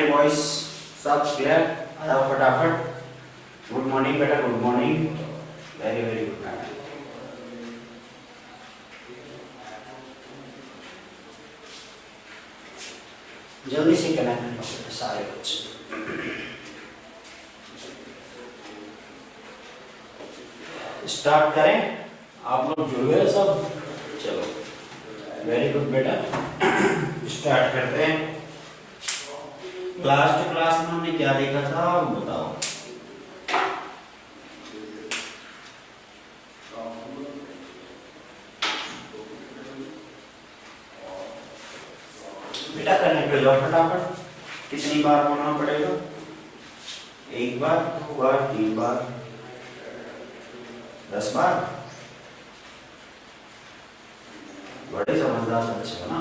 मेरे वॉइस सब क्लियर? आओ फटाफट। गुड मॉर्निंग बेटा, good morning, very very good morning. जल्दी से कनेक्ट हो सारे बच्चे। स्टार्ट करें? आप लोग जुड़ गए सब? चलो वेरी गुड बेटा, स्टार्ट करते हैं। क्लास टू क्लास में हमने क्या देखा था बताओ? बेटा कनेक्ट हो जाओ फटाफट। कितनी बार बोलना पड़ेगा? एक बार, दो बार, तीन बार, 10 बार? बड़े समझदार बच्चे हो ना।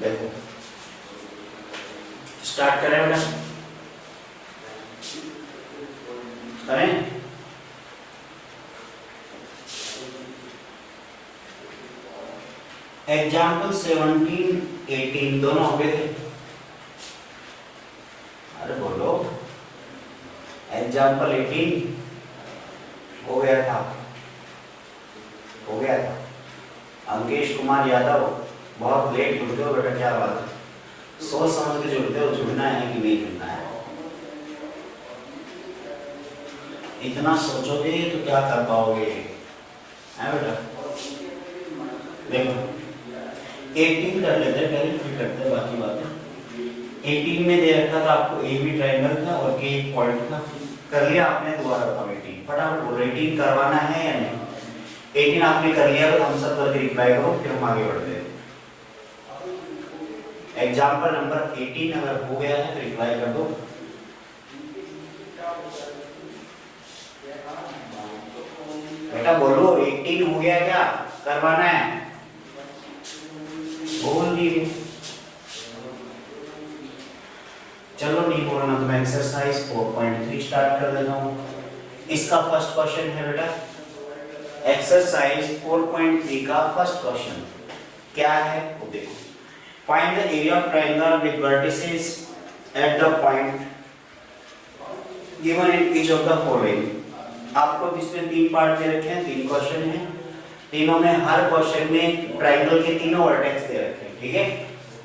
देखो स्टार्ट करें बेटा, करें? एग्जाम्पल 17, 18 दोनों हो गए थे। अरे बोलो, एग्जाम्पल 18 हो गया था, हो गया था। अंकेश कुमार यादव, बहुत लेट जुड़ते हो बेटा, क्या बात है? सोच समझ के जुड़ते हो, जुड़ना है कि नहीं जुड़ना है? इतना सोचोगे तो क्या कर पाओगे, है बेटा? देखो 18 कर लेते हैं पहले, फिर करते हैं बाकी बातें। 18 में दे रखा था आपको ए बी ट्रायंगल था और के एक पॉइंट था। कर लिया आपने? दोबारा बताओ 18 फटाफट बोलो, 18 करवाना है या नहीं? 18 आपने कर लिया तो हम सब करके रिप्लाई करो, फिर हम आगे बढ़ते हैं। एग्जाम्पल नंबर 18 अगर हो गया है तो रिप्लाई कर दो। बेटा बोलो 18 हो गया क्या? करवाना है? बोल दिए। चलो नहीं बोलना तो मैं एक्सरसाइज 4.3 स्टार्ट कर देता हूँ। इसका फर्स्ट क्वेश्चन है बेटा, एक्सरसाइज 4.3 का फर्स्ट क्वेश्चन क्या है वो देखो। Find the area of triangle with vertices at the point given in each of the following. आपको इसमें 3 पार्ट दे रखे हैं, 3 क्वेश्चन हैं। तीनों में हर क्वेश्चन में ट्रायंगल के तीनों वर्टेक्स दे रखे हैं, ठीक है?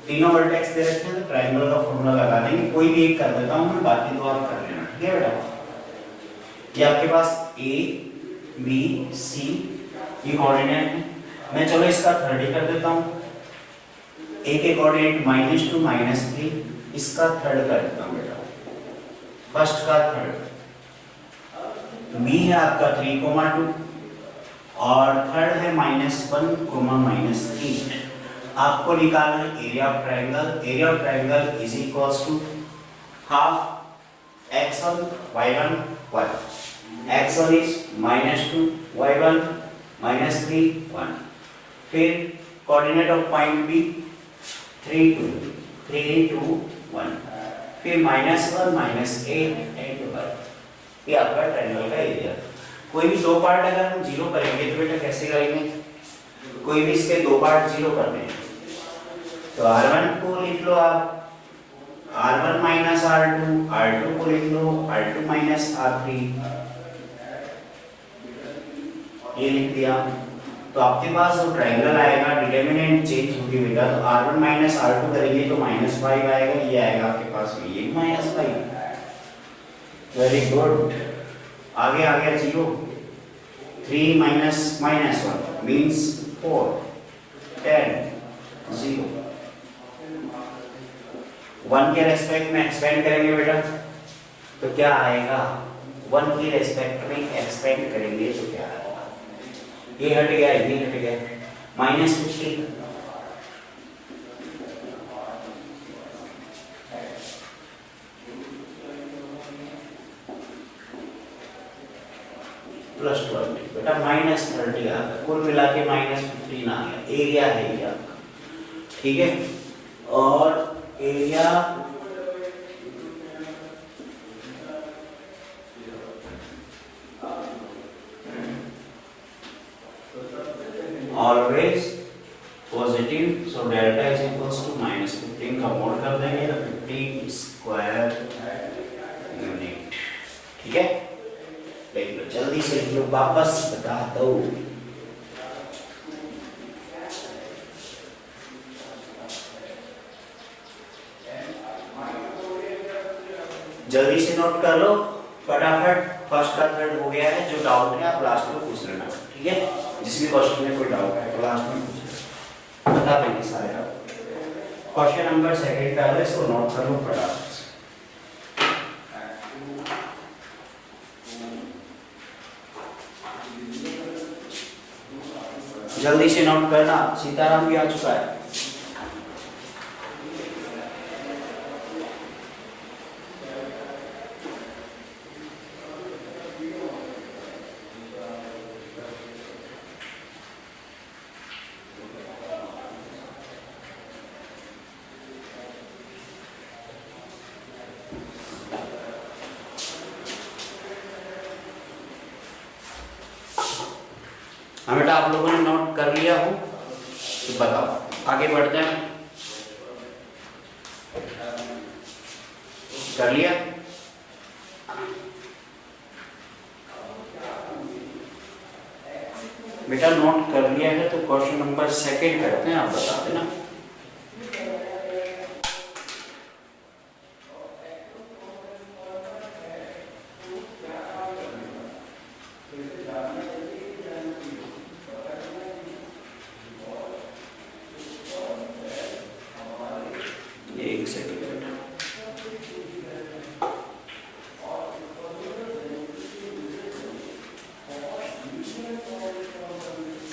तीनों वर्टेक्स दे रखे हैं तो ट्रायंगल का फॉर्मूला लगा देंगे। कोई भी एक कर देता हूं मैं, बाकी दो आप कर लेना, ठीक है बेटा? ये आपके पास ए बी सी ये कोऑर्डिनेट है। मैं चलो इसका थर्ड ही कर देता हूं। ए के कोऑर्डिनेट -2 -3, इसका थर्ड कर देता हूं बेटा, फर्स्ट का थर्ड। बी है आपका 3, 2 और थर्ड है -1, -8। आपको निकालना है area of triangle. Area of triangle is equals to half x1 y1 1। x1 is -2, y1 -3 1। फिर कोऑर्डिनेट ऑफ पॉइंट बी 3 2 1। फिर -1 -8 8 1। ये आपका ट्रायंगल का एरिया। कोई भी दो पार्ट अगर हम जीरो करेंगे तो बेटा कैसे करेंगे? कोई भी इसके दो पार्ट जीरो करने हैं तो R1 को लिख लो आप R1 माइनस R2, R2 को लिख लो R2 माइनस R3, ये लिख दिया। तो आपके पास जो ट्रायंगल आएगा डिटरमिनेंट चेंज होगी बेटा, तो R1 माइनस R2 करेंगे तो -5 आएगा, ये आएगा आपके पास भी ये -5। Very good. आगे आ गया 0, 3 माइनस -1 मीन्स 4, 10, 0। 1 के रेस्पेक्ट में एक्सपेंड करेंगे बेटा तो क्या आएगा, 1 के रेस्पेक्ट में एक्सपेंड करेंगे तो क्या आएगा, ये हट गया, ये हट गया, -15 प्लस 20 बेटा -30 आ गया, कुल मिला के -15 आ गया। एरिया है ये आपका, ठीक है। और area always positive, so delta is equals to -15 का मोड कर देंगे तो 15 स्क्वायर यूनिट, ठीक है। देख लो जल्दी से लिख लो, वापस बता दो। जल्दी से नोट कर लो फटाफट, फर्स्ट का थर्ड हो गया है। जो डाउट है आप लास्ट में पूछ लेना, ठीक है। जिस भी क्वेश्चन में कोई डाउट है तो लास्ट में पूछ लेना, बता देंगे सारे डाउट। क्वेश्चन नंबर 2 का है, इसको नोट कर लो फटाफट। जल्दी से नोट करना। सीताराम भी आ चुका है। हाँ बेटा, आप लोगों ने नोट कर लिया हो तो बताओ, आगे बढ़ते हैं। कर लिया? बेटा नोट कर लिया है तो क्वेश्चन नंबर 2 करते हैं, आप बता देना।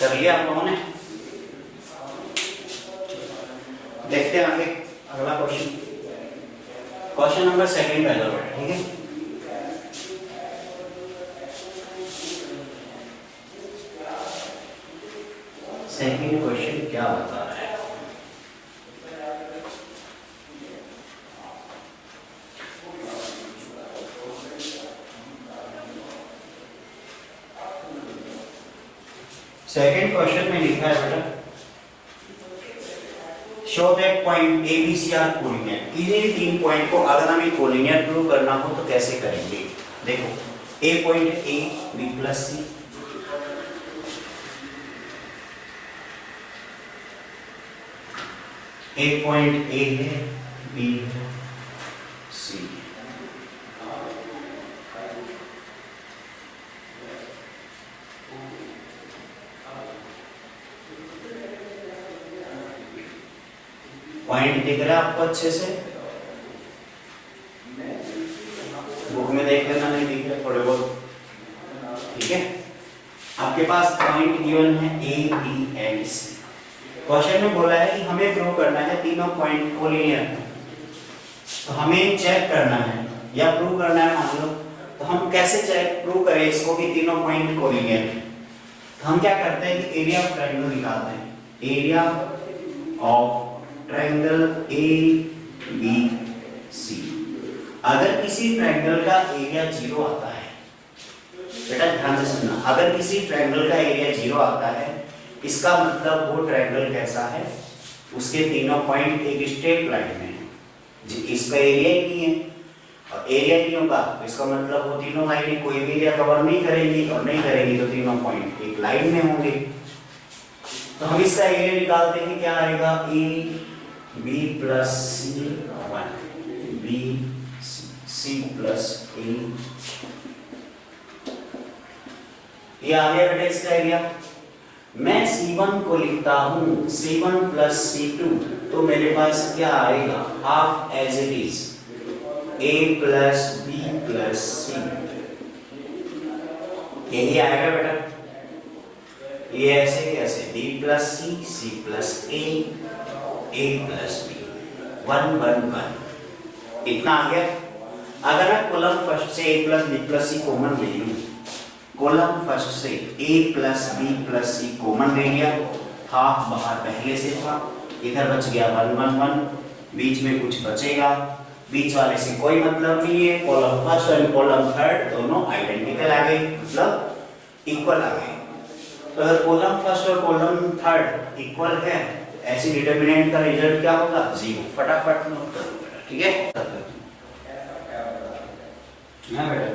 कर लिया आप लोगों ने? देखते हैं आगे अगला क्वेश्चन। क्वेश्चन नंबर 2 पहला वर्ड, ठीक है। सेकंड क्वेश्चन क्या बता रहा है? सेकंड क्वेश्चन में लिखा है बेटा, show that point A B C are collinear. किसी भी 3 पॉइंट को अगर हमें कोलिनियर प्रूव करना हो तो कैसे करेंगे? देखो, A point A B plus C, A point A है, बी है, सी। पॉइंट दिख रहा है आपको अच्छे से? बुक में देख लेना, नहीं दिख रहा थोड़े बहुत, ठीक है। आपके पास पॉइंट गिवन है A B and C. Question में बोला है कि हमें प्रूव करना है तीनों पॉइंट कोलिनियर है, तो हमें चेक करना है या प्रूव करना है मान लो। तो हम कैसे चेक प्रूव करें इसको कि तीनों पॉइंट कोलिनियर है? तो हम क्या करते हैं कि एरिया ऑफ ट्रायंगल निकालते हैं। Area of triangle A B C. अगर किसी ट्रायंगल का एरिया 0 आता है, बेटा ध्यान से सुनना, अगर किसी ट्रायंगल का एरिया 0 आता है, इसका मतलब वो ट्रायंगल कैसा है? उसके तीनों पॉइंट एक स्ट्रेट लाइन में है। इसका एरिया ही नहीं है, और एरिया नहीं होगा तो इसका मतलब वो तीनों लाइनें कोई भी एरिया कवर नहीं करेंगी, और नहीं करेंगी तो तीनों पॉइंट एक लाइन में होंगे। तो हम इसका एरिया निकालते हैं, क्या आएगा, A B plus C 1 B C plus A, ये आ गया बेटा इसका एरिया। मैं C1 को लिखता हूं C1 प्लस C2, तो मेरे पास क्या आएगा, half as it is A plus B plus C, यही आएगा बेटा। ये ऐसे कैसे, B plus C, C plus A plus B, 1 1 1, इतना आ गया। अगर मैं कॉलम फर्स्ट से A plus B plus C common ले लूं, कॉलम फर्स्ट से A plus B plus C common ले लिया, हाफ बाहर पहले से था, इधर बच गया 1 1 1, बीच में कुछ बचेगा, बीच वाले से कोई मतलब नहीं है, कॉलम फर्स्ट और कॉलम थर्ड दोनों आइडेंटिकल आ गए, मतलब इक्वल आ गए। तो अगर कॉलम फर्स्ट और कॉलम थर्ड इक्वल है, ऐसी डिटरमिनेंट का रिजल्ट क्या होगा, 0। फटाफट नोट करो बेटा, ठीक है। हाँ बेटा,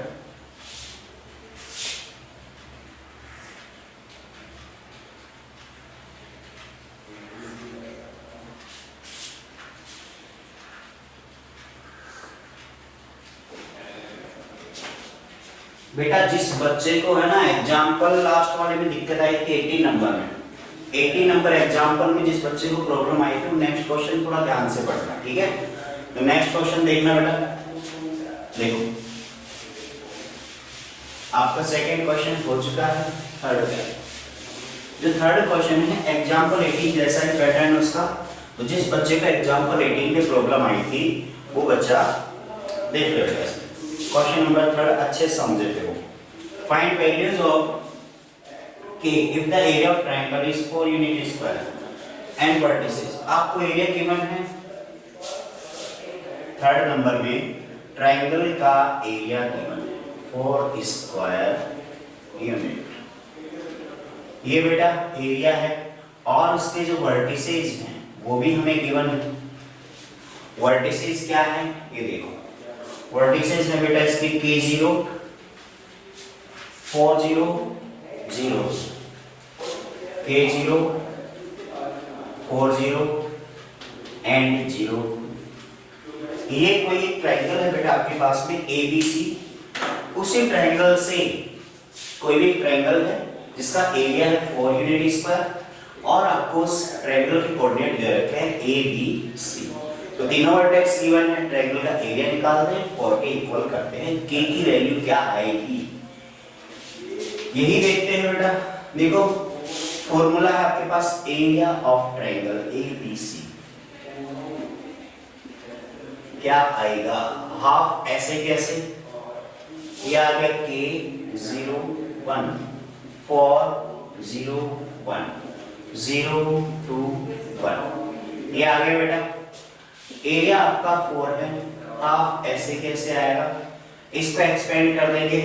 बेटा जिस बच्चे को है ना एग्जाम्पल लास्ट वाले में दिक्कत आई थी 80 नंबर में, 80 नंबर एग्जाम्पल में जिस बच्चे को प्रॉब्लम आई थी, नेक्स्ट क्वेश्चन थोड़ा ध्यान से पढ़ना, ठीक है। तो नेक्स्ट क्वेश्चन देखना बेटा, देखो आपका सेकंड क्वेश्चन हो चुका है, थर्ड का जो थर्ड क्वेश्चन है एग्जाम्पल 18 जैसा ही पैटर्न उसका। तो जिस बच्चे का एग्जाम्पल 18 में प्रॉब्लम आई थी वो बच्चा देख लो बेटा, क्वेश्चन नंबर थर्ड अच्छे समझे थे वो। फाइंड वैल्यूज ऑफ के if the area of triangle is 4 unit square and vertices. आपको एरिया गिवन है थर्ड नंबर में, ट्रायंगल का एरिया गिवन है 4 स्क्वायर यूनिट, ये बेटा एरिया है, और उसके जो वर्टिसेस हैं वो भी हमें गिवन है। वर्टिसेस क्या है ये देखो, वर्टिसेस है बेटा इसके K0 4 0 0, K0 4 0 एंड 0। ये कोई एक ट्रायंगल है बेटा आपके पास में ABC, उसी ट्रायंगल से कोई भी ट्रायंगल है जिसका एरिया है 4 यूनिट स्क्वायर, और आपको उस ट्रायंगल के कोऑर्डिनेट दे रखे हैं ABC। तो तीनों वर्टेक्स गिवन है, ट्रायंगल का एरिया निकालते हैं, 4 के इक्वल करते हैं, K की वैल्यू क्या आएगी यही देखते हैं बेटा। देखो फॉर्मूला है आपके पास एरिया ऑफ ट्रायंगल ABC, क्या आएगा, हाफ ऐसे कैसे, ये आ गया K0 1 4 0 1 0 2 1, ये आ गया बेटा। एरिया आपका 4 है, हाफ ऐसे कैसे आएगा, इसको एक्सपेंड कर देंगे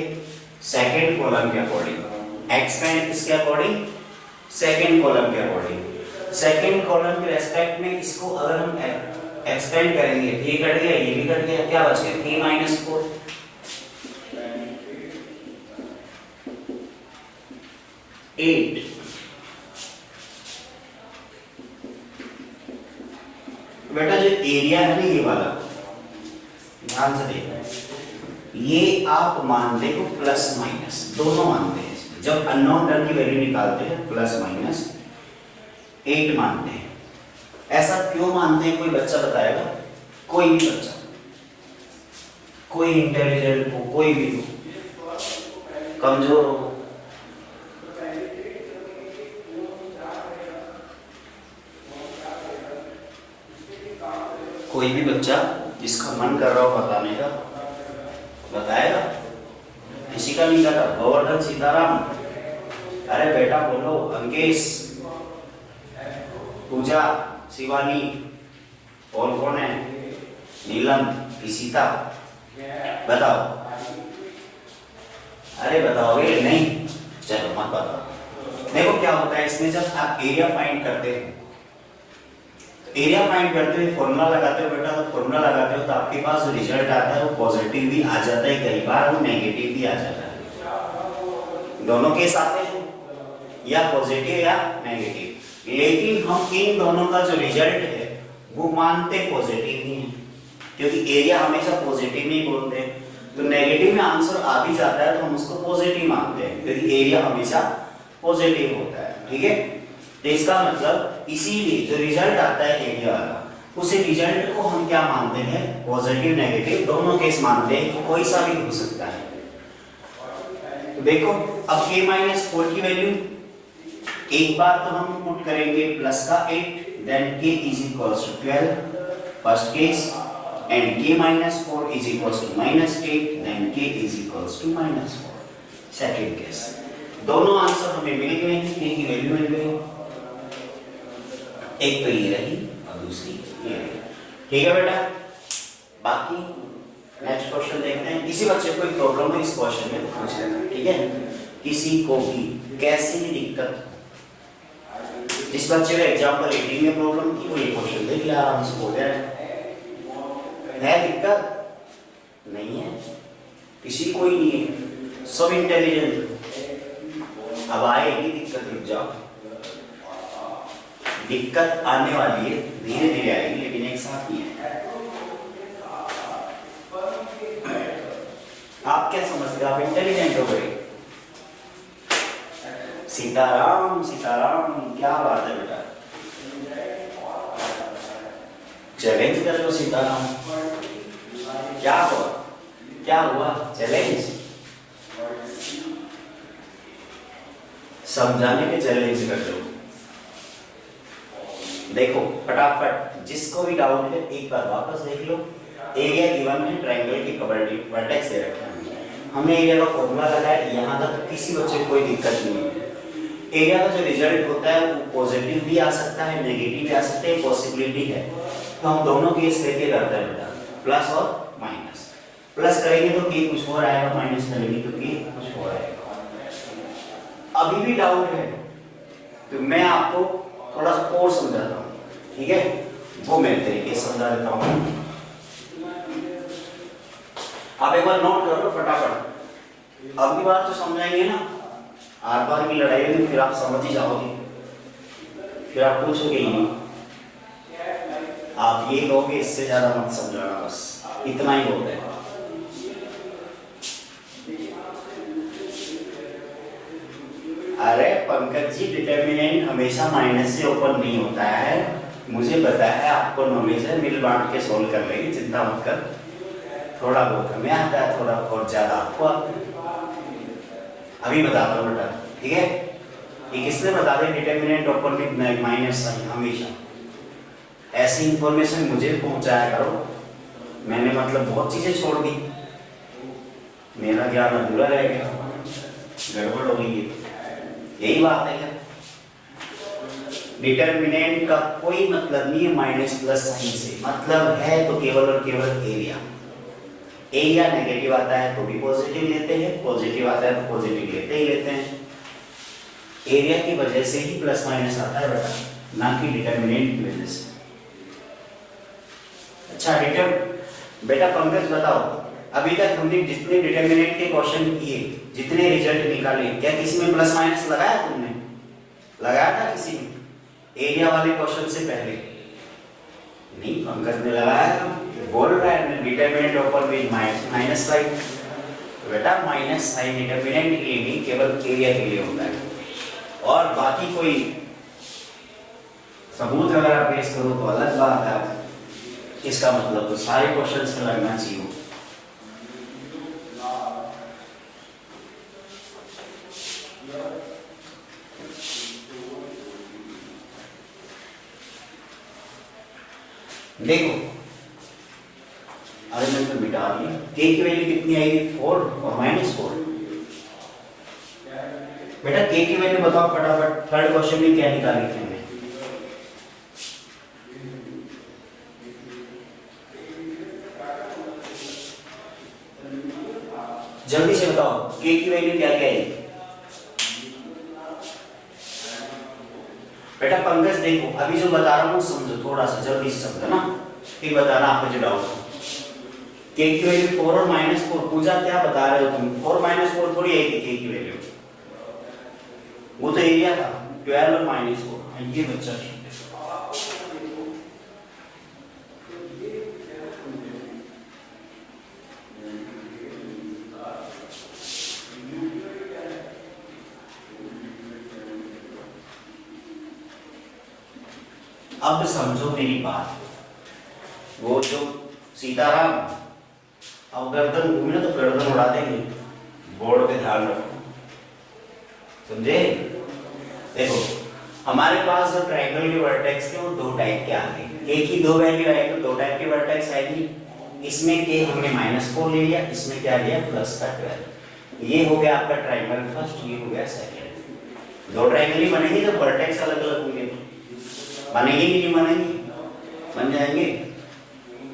सेकंड कॉलम के अकॉर्डिंग, एक्सपेंड किसके अकॉर्डिंग, सेकंड कॉलम के अकॉर्डिंग। सेकंड कॉलम के रेस्पेक्ट में इसको अगर हम एक्सपेंड करेंगे, ये कट गया ये भी कट गया, क्या बच गया K माइनस 4, बेटा जो एरिया है ना ये वाला, ध्यान से देखना, ये आप मानते हो प्लस माइनस दोनों मानते हैं इसमें। जब अननोन टर्म की वैल्यू निकालते हैं प्लस माइनस 8 मानते हैं। ऐसा क्यों मानते हैं, कोई बच्चा बताएगा, कोई भी बच्चा, कोई इंटेलिजेंट हो, कोई भी हो, कमजोर हो, कोई भी बच्चा जिसका मन कर रहा हो बताने का बताएगा, किसी का नहीं करा। गोवर्धन सीताराम, अरे बेटा बोलो, अंकेश, पूजा, शिवानी, और कौन है, नीलम, इशिता, बताओ, अरे बताओगे नहीं, चलो मत बताओ। देखो क्या होता है इसमें, जब आप एरिया फाइंड करते हैं एरिया फाइंड करते हुए फॉर्मूला लगाते हो बेटा, तो फॉर्मूला लगाते हो तो आपके पास जो रिजल्ट आता है वो पॉजिटिव भी आ जाता है, कई बार वो नेगेटिव भी आ जाता है। दोनों केस आते हैं, या पॉजिटिव या नेगेटिव, लेकिन हम इन दोनों का जो रिजल्ट है वो मानते पॉजिटिव ही है, क्योंकि एरिया हमेशा पॉजिटिव नहीं बोलते। तो नेगेटिव में आंसर आ भी जाता है तो हम उसको पॉजिटिव मानते हैं, क्योंकि एरिया हमेशा पॉजिटिव होता है। ठीक है, तो इसका मतलब इसीलिए जो रिजल्ट आता है एरिया वाला, उस रिजल्ट को हम क्या मानते हैं, पॉजिटिव नेगेटिव दोनों केस मानते हैं कि कोई सा भी हो सकता है। तो देखो अब k-4 की वैल्यू एक बार तो हम पुट करेंगे प्लस का 8, then k is equals to 12 first case, and k-4 is equals to -8, then k is equals to -4 second case. दोनों आंसर हमें मिल गए हैं, k की वैल्यू मिल गई, एक तो ये रही और दूसरी ये रही। ठीक है बेटा, बाकी नेक्स्ट क्वेश्चन देखते हैं। किसी बच्चे को कोई प्रॉब्लम है इस क्वेश्चन में पूछ लेना, ठीक है। किसी को भी कैसी भी दिक्कत, जिस बच्चे को एग्जांपल 18 में प्रॉब्लम की वो ये क्वेश्चन देख ले आराम से, हो जाए है दिक्कत नहीं है, किसी को ही नहीं है, सब इंटेलिजेंट। अब आएगी दिक्कत, रुक जाओ, दिक्कत आने वाली है, धीरे धीरे आएगी, लेकिन एक साथ नहीं है। आप क्या समझते हो, आप इंटेलिजेंट हो गए। सीताराम सीताराम, क्या बात है बेटा, चैलेंज कर लो सीताराम। क्या हुआ, क्या हुआ, चैलेंज समझाने के चैलेंज कर लो। देखो फटाफट, जिसको भी डाउट है एक बार वापस देख लो। एरिया गिवन है, ट्रायंगल की वर्टेक्स दे रखे हैं, हमने एरिया का फॉर्मूला लगाया, यहाँ तक किसी बच्चे को कोई दिक्कत नहीं है। एरिया का जो रिजल्ट होता है वो पॉजिटिव भी आ सकता है, नेगेटिव भी आ सकता है, पॉसिबिलिटी है। तो हम दोनों केस लेके करते हैं बेटा, प्लस और माइनस। प्लस करेंगे तो के कुछ और आएगा, माइनस करेंगे तो के कुछ और आएगा। अभी भी डाउट है तो मैं आपको थोड़ा सा और समझाता हूँ, ठीक है, वो मैं तरीके से समझा देता हूँ। आप एक बार नोट कर लो फटाफट, अब की बार तो समझाएंगे ना, आर पार की लड़ाई होगी, फिर आप समझ ही जाओगे, फिर आप पूछोगे ही नहीं, आप ये कहोगे इससे ज्यादा मत समझाना, बस इतना ही होता है। अरे पंकज जी, डिटर्मिनेंट हमेशा माइनस से ओपन नहीं होता है, मुझे पता है, आपको नॉलेज है, मिल बांट के सोल्व कर लेंगे, चिंता मत कर। थोड़ा बहुत हमें आता है, थोड़ा बहुत ज्यादा आपको आता है। अभी बताता हूँ बेटा, ठीक है, ये किसने बता दें, determinant open with minus sign, हमेशा ऐसी इंफॉर्मेशन मुझे पहुंचाया करो। मैंने मतलब बहुत चीजें छोड़ दी, मेरा ज्ञान अधूरा रह गया, गड़बड़ हो गई, यही बात है क्या। डिटर्मिनेंट का कोई मतलब नहीं है माइनस प्लस साइन से, मतलब है तो केवल और केवल एरिया। एरिया नेगेटिव आता है तो भी पॉजिटिव लेते हैं, पॉजिटिव आता है तो पॉजिटिव लेते ही लेते हैं। एरिया की वजह से ही प्लस माइनस आता है बेटा, ना कि डिटर्मिनेंट की वजह से। अच्छा बेटा पंकज बताओ, अभी तक हमने जितने डिटर्मिनेंट के क्वेश्चन किए, जितने रिजल्ट निकाले, क्या किसी में प्लस माइनस लगाया तुमने, लगाया था किसी में एरिया वाले क्वेश्चन से पहले? नहीं, पंकज ने लगाया था, बोल रहा है determinant open with minus sign. बेटा माइनस साइन डिटर्मिनेंट के लिए नहीं, केवल एरिया के लिए होता है, और बाकी कोई सबूत अगर आप पेश करो तो अलग बात है। इसका मतलब तो सारे क्वेश्चंस में लगना चाहिए। देखो अरे मैं तो मिटा दिया, k की वैल्यू कितनी आएगी, 4 और -4। बेटा k की वैल्यू बताओ फटाफट, थर्ड क्वेश्चन में क्या निकाली थी हमने? जल्दी से बताओ k की वैल्यू क्या क्या है? बेटा पंकज देखो अभी जो बता रहा हूँ समझो, थोड़ा सा जल्दी से समझो ना, फिर बताना आपको जो डाउट हो। के की वैल्यू 4 और -4, पूजा क्या बता रहे हो तुम? 4 -4 थोड़ी आई थी के की वैल्यू, वो तो एरिया था 12 और -4। ये बच्चा ठीक है। अब समझो मेरी बात, वो जो सीताराम अब गर्दन घूमी ना तो गर्दन उड़ा देंगे, बोर्ड पे ध्यान रखो, समझे? देखो हमारे पास जो ट्रायंगल के वर्टेक्स थे वो दो टाइप के आते हैं, के की दो वैल्यू आएगी तो दो टाइप के वर्टेक्स आएगी। इसमें के हमने -4 ले लिया, इसमें क्या लिया प्लस का 12। ये हो गया आपका ट्रायंगल फर्स्ट, ये हो गया सेकंड। दो ट्रायंगल ही बनेंगे जब वर्टेक्स अलग अलग होंगे, बनेंगे कि नहीं बनेंगे? बन जाएंगे।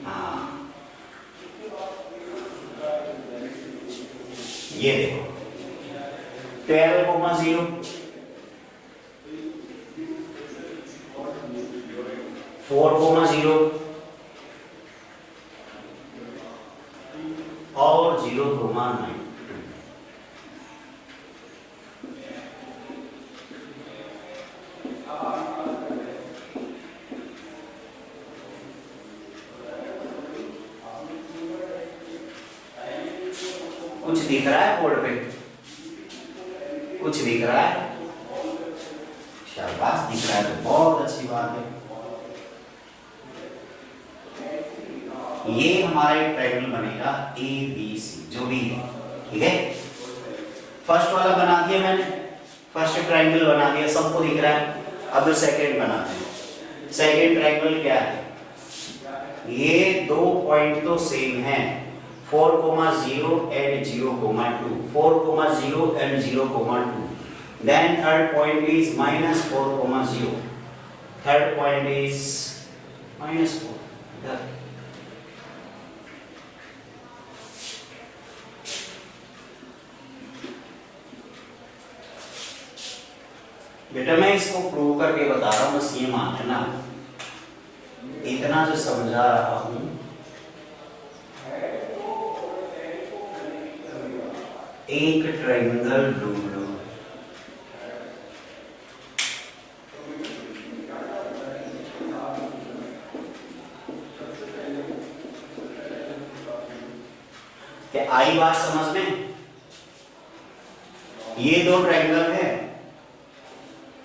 हाँ ये देखो 12,0 4,0 और 0,9। कुछ दिख रहा है बोर्ड पे? कुछ दिख रहा है? शाबाश, दिख रहा है तो बहुत अच्छी बात है। ये हमारा एक ट्रायंगल बनेगा ए बी सी, जो भी है, ठीक है। फर्स्ट वाला बना दिया मैंने, फर्स्ट ट्रायंगल बना दिया, सबको दिख रहा है। अब सेकंड बनाते हैं। सेकंड ट्रायंगल क्या है? ये दो पॉइंट तो सेम है, 4,0 and 0,2, 4,0 and 0,2. Then third point is -4,0. Third point is -4. Done. बेटा मैं इसको प्रूव करके बता रहा हूँ, बस ये मान लेना, इतना जो समझा रहा हूँ एक ट्रायंगल ढूंढो। क्या आई बात समझ में? ये दो ट्रायंगल है,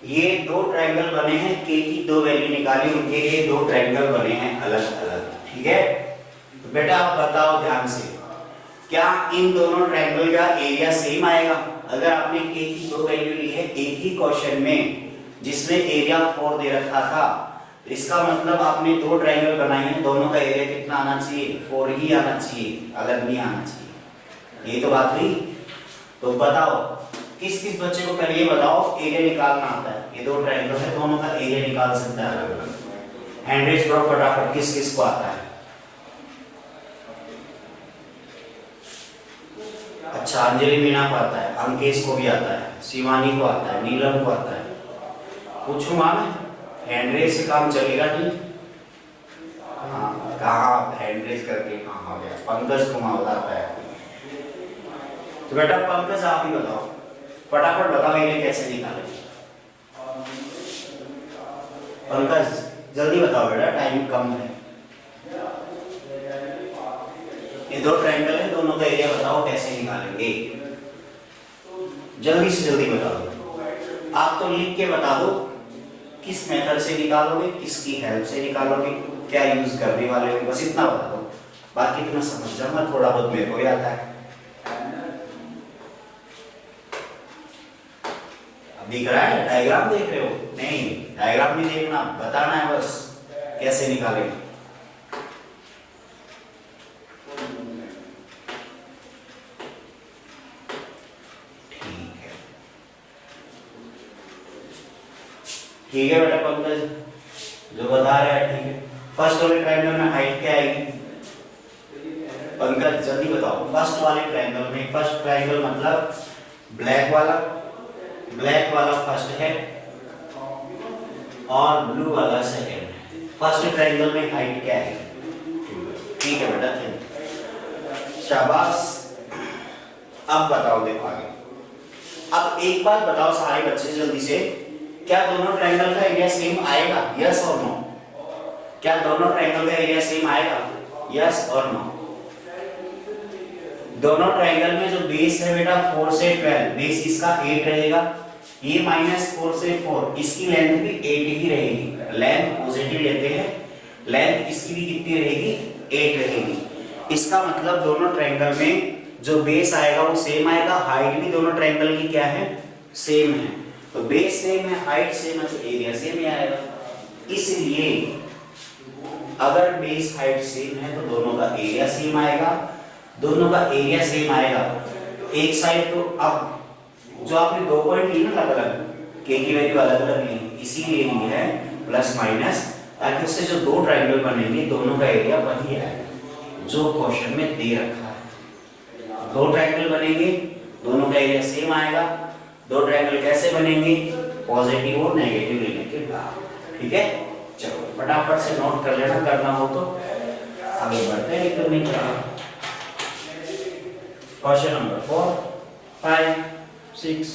ये दो ट्रायंगल बने हैं, के की दो वैल्यू निकाली, उनके लिए दो ट्रायंगल बने हैं अलग अलग, ठीक है। तो बेटा आप बताओ ध्यान से, क्या इन दोनों ट्रायंगल का एरिया सेम आएगा? अगर आपने के की दो वैल्यू ली है एक ही क्वेश्चन में जिसमें एरिया 4 दे रखा था, तो इसका मतलब आपने दो ट्रायंगल बनाए हैं, दोनों का एरिया कितना आना चाहिए? 4 ही आना चाहिए, अलग नहीं आना चाहिए। ये तो बात हुई। तो बताओ किस किस बच्चे को पहले ये बताओ एरिया निकालना आता है? ये दो ट्रायंगल है, दोनों का एरिया निकाल सकता है अलग अलग। हैंड रेज करो फटाफट, किस किस को आता है? अच्छा अंजलि मीना को आता है, अंकेश को भी आता है, शिवानी को आता है, नीलम को आता है। पूछूंगा मैं, हैंड रेज से काम चलेगा नहीं? हाँ कहाँ हैंड रेज करके कहाँ हो गया? पंकज तुम्हारा बताता है। तो बेटा पंकज आप ही बताओ, फटाफट बताओ इन्हें कैसे निकालें। पंकज जल्दी बताओ बेटा, टाइम कम है। ये दो ट्रायंगल है, दोनों का एरिया बताओ कैसे निकालेंगे? जल्दी से जल्दी बता दो। आप तो लिख के बता दो किस मेथड से निकालोगे, किसकी हेल्प से निकालोगे, क्या यूज करने वाले हो, बस इतना बता दो। बाकी तो मैं समझ जाऊंगा, थोड़ा बहुत मेरे को भी आता है। दिख रहा है? डायग्राम देख रहे हो? नहीं डायग्राम नहीं देखना, बताना है बस कैसे निकालेंगे। ठीक है बेटा पंकज जो बता रहा है ठीक है। फर्स्ट वाले ट्रायंगल में हाइट क्या आएगी? पंकज जल्दी बताओ। फर्स्ट वाले ट्रायंगल में, फर्स्ट ट्रायंगल मतलब ब्लैक वाला, ब्लैक वाला फर्स्ट है, और ब्लू वाला सेकेंड है। फर्स्ट ट्रायंगल में हाइट क्या है? ठीक है बेटा, शाबाश। अब बताओ, देखो आगे। अब एक बात बताओ सारे बच्चे जल्दी से, क्या दोनों ट्रायंगल का एरिया सेम आएगा? यस और नो? क्या दोनों ट्रायंगल का एरिया सेम आएगा? यस और नो? दोनों ट्रायंगल में जो बेस है बेटा 4 से 12, बेस इसका 8 रहेगा, ये -4 से 4, इसकी लेंथ भी 8 ही रहेगी। लेंथ पॉजिटिव लेते हैं, लेंथ इसकी भी कितनी रहेगी? 8 रहेगी। इसका मतलब दोनों ट्रायंगल में जो बेस आएगा वो सेम आएगा, हाइट भी दोनों ट्रायंगल की क्या है? सेम है। तो बेस सेम है, हाइट सेम है, तो एरिया सेम ही आएगा। इसलिए अगर बेस हाइट सेम है तो दोनों का एरिया सेम आएगा। दोनों का एरिया सेम आएगा, एक साइड तो अब जो आपने 2 पॉइंट ली ना अलग अलग, के की वैल्यू अलग अलग ली, इसीलिए ली है प्लस माइनस, ताकि उससे जो 2 ट्रायंगल बनेंगे दोनों का एरिया वही आएगा जो क्वेश्चन में दे रखा है। 2 ट्रायंगल बनेंगे, दोनों का एरिया सेम आएगा। 2 ट्रायंगल कैसे बनेंगे? पॉजिटिव और नेगेटिव लेने के बाद। ठीक है, चलो फटाफट से नोट कर लेना, करना हो तो आगे बढ़ते हैं, तो नहीं करना। क्वेश्चन नंबर 4, 5, 6,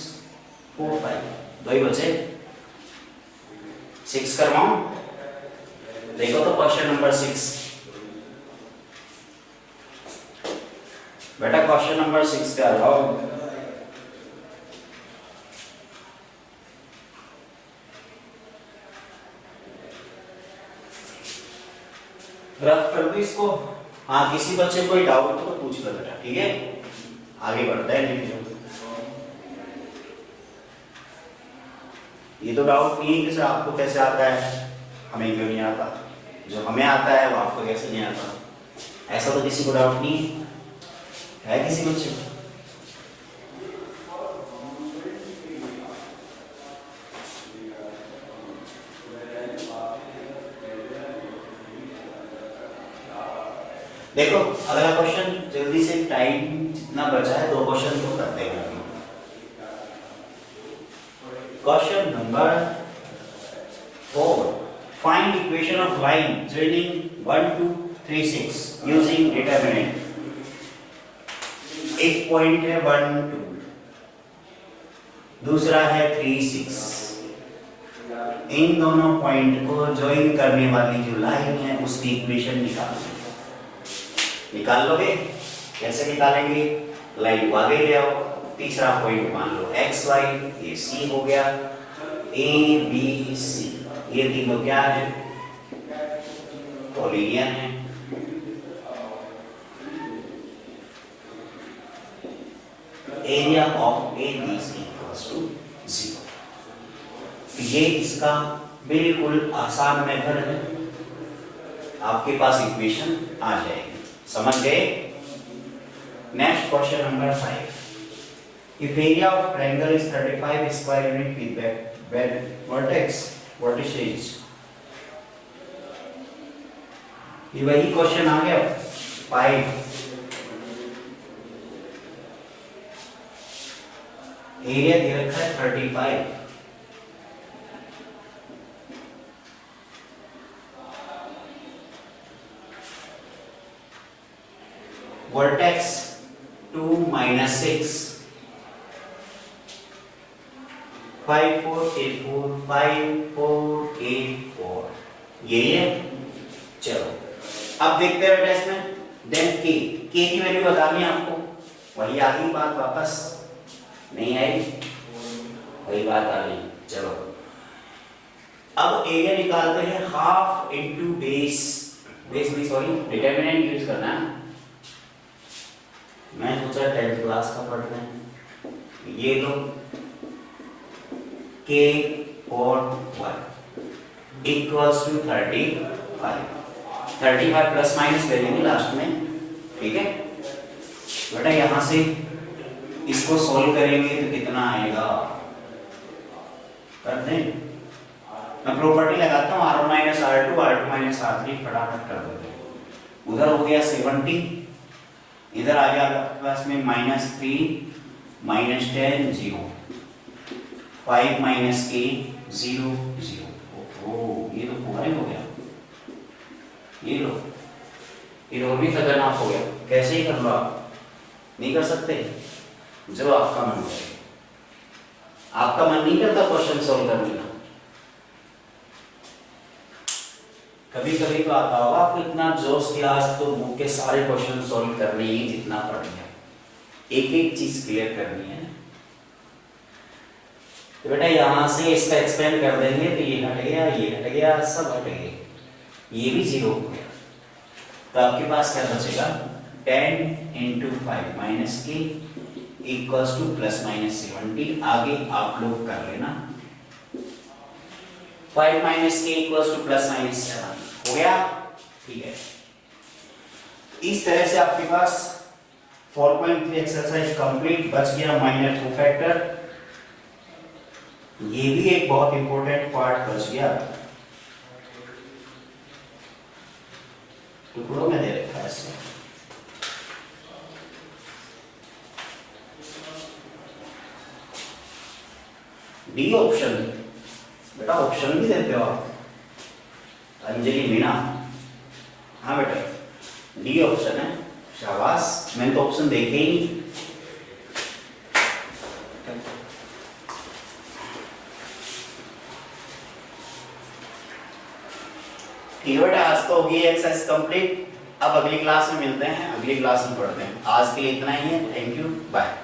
4, 5 दो ही बचे, 6 करवाऊं? देखो तो क्वेश्चन नंबर 6 बेटा, क्वेश्चन नंबर 6 पे आ जाओ। रफ कर दो इसको। हाँ, किसी बच्चे को कोई डाउट हो तो पूछ लो बेटा, ठीक है? आगे बढ़ता है। नहीं ये तो डाउट नहीं है कि सर आपको कैसे आता है, हमें क्यों नहीं आता, जो हमें आता है वो आपको कैसे नहीं आता, ऐसा तो किसी को डाउट नहीं है किसी बच्चे को? देखो अगला क्वेश्चन जल्दी से, टाइम जितना बचा है 2 क्वेश्चन तो करते हैं। Question number 4, find equation of line joining 1 2 3 6 using determinant. एक पॉइंट है 1 2, दूसरा है 3 6। इन दोनों पॉइंट को ज्वाइन करने वाली जो लाइन है उसकी इक्वेशन निकाल लोगे? कैसे निकालेंगे? लाइन को आगे ले आओ, तीसरा पॉइंट मान लो एक्स वाई, ये सी हो गया, ए बी सी, ये तीनों क्या है? तो लीनियर है। Area of A B C equals to 0। ये इसका बिल्कुल आसान मेथड है, आपके पास इक्वेशन आ जाएगी। समझ गए? Next question number 5, if area of triangle is 35 square unit with vertex, what is its? ये वही क्वेश्चन आ गया 5। एरिया दे रखा है 35, वर्टेक्स 2 -6, 5 4 8 4, 5 4 8 4, ये है। चलो अब देखते हैं बेटा इसमें, देन के की वैल्यू बतानी है आपको, वही आ गई बात, वापस नहीं आई, वही बात आ गई। चलो अब एरिया निकालते हैं, half into base, sorry determinant use करना है। मैं सोचा 10th क्लास का पढ़ रहे हैं, ये लो k और 1 इक्वल्स टू 35, 35 प्लस माइनस ले लेंगे लास्ट में, ठीक है बेटा? यहां से इसको सॉल्व करेंगे तो कितना आएगा? करते हैं, मैं प्रॉपर्टी लगाता हूँ, r1 minus r2, r2 minus r3, फटाफट कर देते हैं। उधर हो गया 70, इधर आ गया आपके पास में -3 -10 0, 5 - k 0 0, ओ ये तो पूरा ही हो गया, ये लो, ये और भी खतरनाक हो गया। कैसे ही कर लो आप, नहीं कर सकते, जो आपका मन करे। आपका मन नहीं करता क्वेश्चन सॉल्व करने का? कभी कभी तो आता होगा आपको इतना जोश कि आज तो बुक के सारे क्वेश्चन सॉल्व करने ही जितना पड़ गया, एक एक चीज क्लियर करनी है। तो बेटा यहां से इसका एक्सपेंड कर देंगे तो ये हट गया, ये हट गया, सब हट गए, ये भी 0 हो गया। तो आपके पास क्या बचेगा, 10 इंटू 5 माइनस के इक्वल्स टू प्लस माइनस 70। आगे आप लोग कर लेना, 5 माइनस के इक्वल्स टू प्लस माइनस 7 हो गया, ठीक है। इस तरह से आपके पास 4.3 एक्सरसाइज कंप्लीट, बच गया माइनर 2 फैक्टर। ये भी एक बहुत इंपॉर्टेंट पार्ट बच गया, टुकड़ों में दे रखा है इसमें। डी ऑप्शन, बेटा ऑप्शन भी देते हो आप, अंजलि मीना? हाँ बेटा डी ऑप्शन है, शाबाश, मैंने तो ऑप्शन देखे ही नहीं। ठीक है बेटा, आज तो होगी एक्सरसाइज कंप्लीट। अब अगली क्लास में मिलते हैं, अगली क्लास में पढ़ते हैं। आज के लिए इतना ही है, थैंक यू, बाय।